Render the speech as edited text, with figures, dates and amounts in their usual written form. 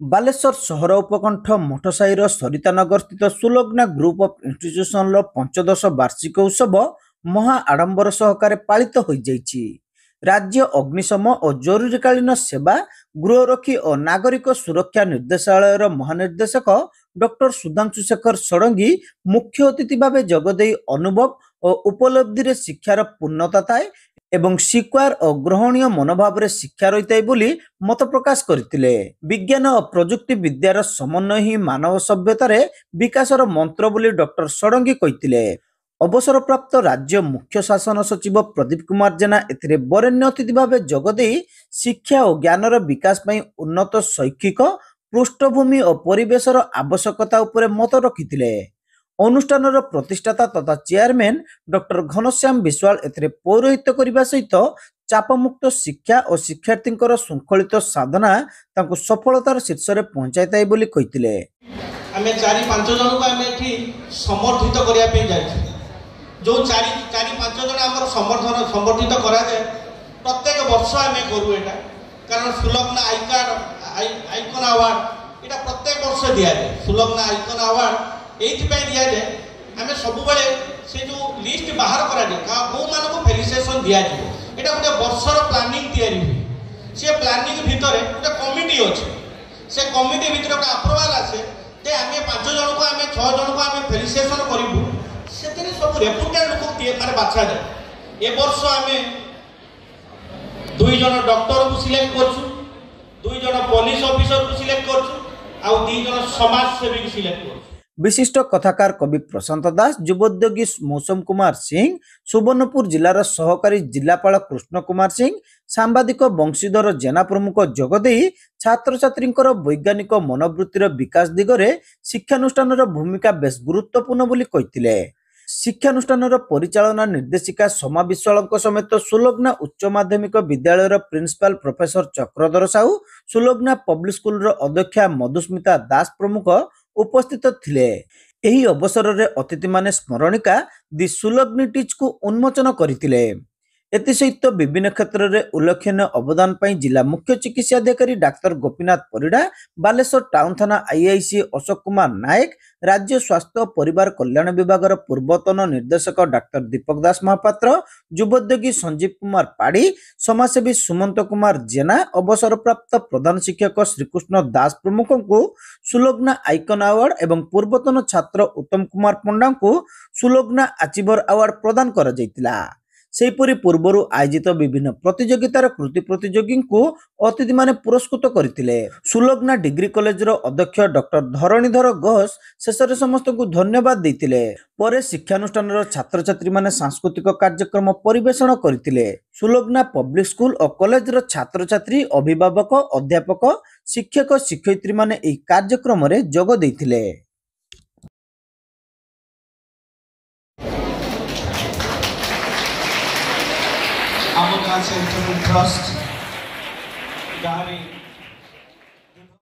ବାଲେଶ୍ୱର ସହର ଉପକଣ୍ଠ ମଠସାହିର ସରିତାନଗର ସ୍ଥିତ ସୁଲଗ୍ନା ଗ୍ରୁପ ଅଫ୍ ଇନଷ୍ଟିଚ୍ୟୁସନର ପଞ୍ଚଦଶ ବାର୍ଷିକ ଉତ୍ସବ ମହା ଆଡମ୍ବର ସହକାରେ ପାଳିତ ହୋଇଯାଇଛି। ରାଜ୍ୟ ଅଗ୍ନିଶମ ଓ ଜରୁରୀକାଳୀନ ସେବା, ଗୃହରକ୍ଷୀ ଓ ନାଗରିକ ସୁରକ୍ଷା ନିର୍ଦ୍ଦେଶାଳୟର ମହାନିର୍ଦ୍ଦେଶକ ଡକ୍ଟର ସୁଧାଂଶୁ ଶେଖର ଷଡଙ୍ଗୀ ମୁଖ୍ୟ ଅତିଥି ଭାବେ ଯୋଗଦେଇ ଅନୁଭବ ଓ ଉପଲବ୍ଧିରେ ଶିକ୍ଷାର ପୂର୍ଣ୍ଣତା ଥାଏ ଏବଂ ସ୍ୱୀକାର ଓ ଗ୍ରହଣୀୟ ମନୋଭାବରେ ଶିକ୍ଷା ରହିଥାଏ ବୋଲି ମତ ପ୍ରକାଶ କରିଥିଲେ। ବିଜ୍ଞାନ ଓ ପ୍ରଯୁକ୍ତି ବିଦ୍ୟାର ସମନ୍ୱୟ ହିଁ ମାନବ ସଭ୍ୟତାରେ ବିକାଶର ମନ୍ତ୍ର ବୋଲି ଡକ୍ଟର ଷଡଙ୍ଗୀ କହିଥିଲେ। ଅବସରପ୍ରାପ୍ତ ରାଜ୍ୟ ମୁଖ୍ୟ ଶାସନ ସଚିବ ପ୍ରଦୀପ କୁମାର ଜେନା ଏଥିରେ ବରେଣ୍ୟ ଅତିଥି ଭାବେ ଯୋଗଦେଇ ଶିକ୍ଷା ଓ ଜ୍ଞାନର ବିକାଶ ପାଇଁ ଉନ୍ନତ ଶୈକ୍ଷିକ ପୃଷ୍ଠଭୂମି ଓ ପରିବେଶର ଆବଶ୍ୟକତା ଉପରେ ମତ ରଖିଥିଲେ। ଅନୁଷ୍ଠାନର ପ୍ରତିଷ୍ଠାତା ତଥା ଚେୟାରମ୍ୟାନ ଡକ୍ଟର ଘନଶ୍ୟାମ ବିଶ୍ୱାଳ ଏଥିରେ ପୌରୋହିତ୍ୟ କରିବା ସହିତ ଚାପମୁକ୍ତ ଶିକ୍ଷା ଓ ଶିକ୍ଷାର୍ଥୀଙ୍କର ଶୃଙ୍ଖଳିତ ସାଧନା ତାଙ୍କୁ ସଫଳତାର ଶୀର୍ଷରେ ପହଞ୍ଚାଇଥାଏ ବୋଲି କହିଥିଲେ। ଆମେ 4-5 ଜଣକୁ ଆମେ ଏଠି ସମର୍ଥିତ କରିବା ପାଇଁ ଯାଇଛୁ। ଯେଉଁ 4-5 ଜଣ ଆମର ସମର୍ଥିତ କରାଯାଏ, ପ୍ରତ୍ୟେକ ବର୍ଷ ଆମେ କରୁ ଏଇଟା। କାରଣ ସୁଲଗ୍ନା ଆଇକନ୍ ଆୱାର୍ଡ ଏଇଟା ପ୍ରତ୍ୟେକ ବର୍ଷ ଦିଆଯାଏ। ସୁଲଗ୍ନା ଆଇକନ୍ ଆୱାର୍ଡ এইথিপাই দিয়াযাଏ। ଆମେ ସବୁବେଳେ ସେ ଯେଉଁ ଲିଷ୍ଟ ବାହାର କରାଯାଏ କେଉଁମାନଙ୍କୁ ଫେଲିସିଏସନ୍ ଦିଆଯିବ, ଏଇଟା ଗୋଟେ ବର୍ଷର ପ୍ଲାନିଂ ତିଆରି ହୁଏ। ସେ ପ୍ଲାନିଂ ଭିତରେ ଗୋଟେ କମିଟି ଅଛି। ସେ କମିଟି ଭିତରେ ଗୋଟେ ଆପ୍ରୁଭାଲ ଆସେ ଯେ ଆମେ 5 ଜଣକୁ ଆମେ 6 ଜଣକୁ ଆମେ ଫେଲିସିଏସନ୍ କରିବୁ। ସେଥିରେ ସବୁ ରେପୁଟେଡ୍ ଲୋକ ମାନେ ବାଛାଯାଏ। ଏ ବର୍ଷ ଆମେ 2 ଜଣ ଡକ୍ଟରକୁ ସିଲେକ୍ଟ କରୁଛୁ, 2 ଜଣ ପୋଲିସ ଅଫିସରକୁ ସିଲେକ୍ଟ କରୁଛୁ, ଆଉ 2 ଜଣ ସମାଜସେବୀକୁ ସିଲେକ୍ଟ କରୁଛୁ। विशिष्ट कथाकार कवि प्रशांत दास, युवोद्योगी मौसम कुमार सिंह, सुवर्णपुर जिलार सहकारी जिलापाल कृष्ण कुमार सिंह, सांबादिक बंशीधर जेना प्रमुख जोगदे छात्र छात्री वैज्ञानिक मनोवृत्तिर विकास दिगरे शिक्षानुष्ठान भूमिका बेस गुरुत्वपूर्ण बोली कहिथिले। शिक्षानुष्ठान परिचालना निर्देशिका सोमा विश्वाल समेत सुलग्ना उच्च माध्यमिक विद्यालय principal professor Chakradhar Sahu, Sulagna public school अध्यक्षा मधुस्मिता दास प्रमुख उपस्थित थिले। एही अवसर रे अतिथि माने स्मरणिका दि सुलग्निटीज को उन्मोचन करथिले। एतिसहित विभिन्न क्षेत्र में उल्लेखनीय अवदान पाई जिला मुख्य चिकित्सा अधिकारी डाक्तर गोपीनाथ परिडा, बालेश्वर टाउन थाना आईआईसी अशोक कुमार नायक, राज्य स्वास्थ्य परिवार कल्याण विभाग पूर्वतन निर्देशक डाक्तर दीपक दास महापात्र, युवोद्योगी संजीव कुमार पाड़ी, समाजसेवी सुमंत कुमार जेना, अवसरप्राप्त प्रधान शिक्षक श्रीकृष्ण दास प्रमुख को सुलग्ना आइकन अवार्ड एवं पूर्वतन छात्र उत्तम कुमार पंडा को सुलग्ना अचीवर अवार्ड प्रदान कर सेहीपरि पूर्वरु आयोजित विभिन्न प्रतियोगितार कृति प्रतियोगी को अतिथि माने पुरस्कृत करथिले। सुलग्ना डिग्री कॉलेज अध्यक्ष डॉक्टर धरणीधर घोष शेष समस्त को धन्यवाद देथिले। परे शिक्षानुष्ठान छात्र छात्री माने सांस्कृतिक कार्यक्रम परिवेषण करथिले। सुलग्ना पब्लिक स्कूल और कॉलेज छात्र छात्री, अभिभावक, अध्यापक, शिक्षक शिक्षयित्री माने एही कार्यक्रम रे जोग देथिले। Our Central Trust,